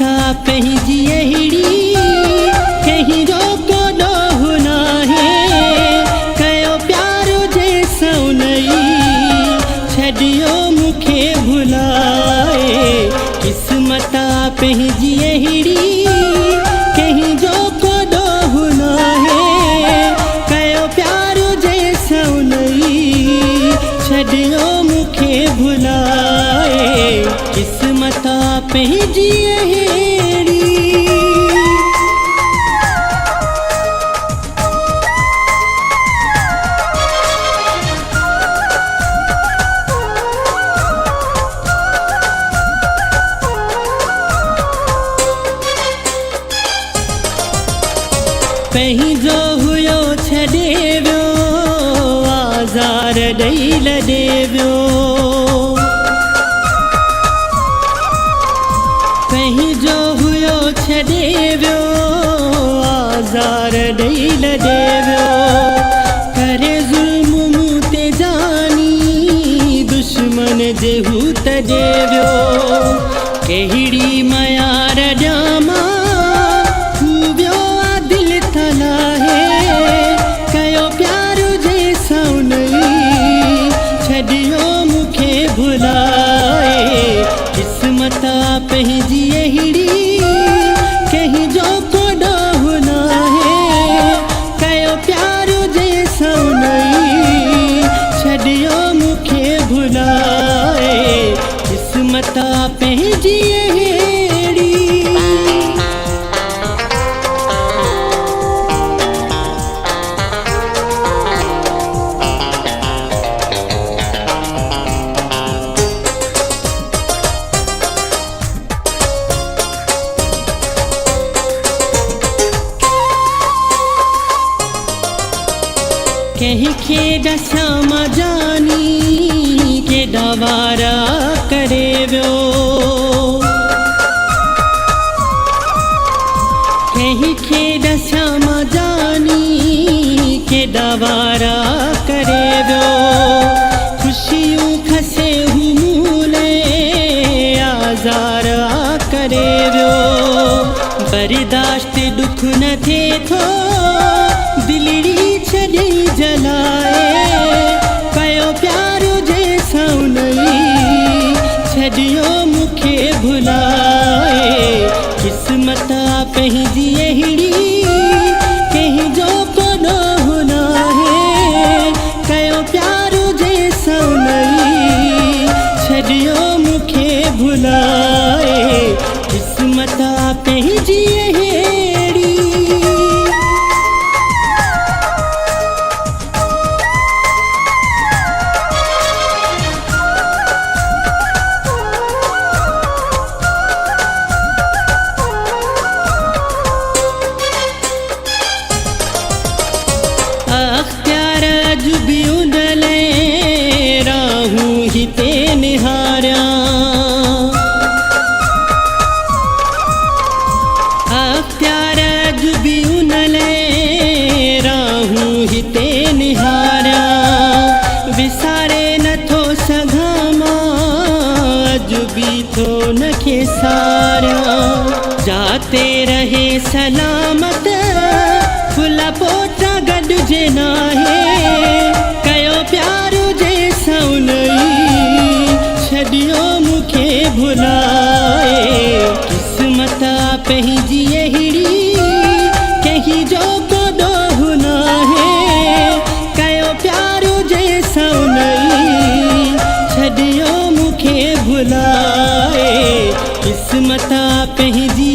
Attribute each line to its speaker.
Speaker 1: पंहिंजी अहिड़ी कहीं रोको ॾोहु नाहे कयो प्यारो जंहिंसां उनई छॾियो मूंखे भुलाए क़िस्मत पंहिंजी अहिड़ी कहीं रोको ॾोहु नाहे कयो प्यारो जंहिंसां उनई छॾियो मूंखे भुलाए क़िस्मत पंहिंजी अहिड़ी। पंहिंजो हुयो छॾे वियो आज़ार ॾेई लॾे वियो पंहिंजो हुयो छॾे वियो आज़ार ॾेई लॾे वियो करे ज़ुल्म मूं ते जानी दुश्मन जे हूत ॾे वियो कहिड़ी मयार ॼामा छॾियो मूंखे भुलाए क़िस्मत पंहिंजी अहिड़ी कहीं जो को ॾोहु नाहे कयो प्यारो जंहिंसां उनई छॾियो मूंखे भुलाए क़िस्मत पंहिंजी अहिड़ी। कंहिंखे ॾसां मां जानी केॾा वारा करे वियो कंहिंखे ॾसां मां जानी केॾा वारा करे वियो ख़ुशियूं खसे हू मूले आज़ार करे वियो बर्दाश्त दुख न थिए थो दिलड़ी छॾे जलाए कयो प्यारो जंहिंसां उनई छॾियो मूंखे भुलाए क़िस्मत पंहिंजी अहिड़ी कहीं जो को ॾोहु नाहे कयो प्यारो जंहिंसां उनई छॾियो मूंखे भुलाए क़िस्मत पंहिंजी अहिड़ी। अख़्तियार अॼु बि उंडले राहूं हिते निहारियां अख़्तियार अॼु बि उंडले राहूं हिते निहारियां विसारे नथो सघां मां अॼु बि थो नखे सारियां जाते रहे सलामत फुला पोटा गॾिजे नाहे कयो प्यारो जंहिंसां उनई छॾियो मूंखे भुलाए क़िस्मत पंहिंजी अहिड़ी कहीं जो को ॾोहु नाहे कयो प्यारो जंहिंसां उनई छॾियो मूंखे भुलाए क़िस्मत पंहिंजी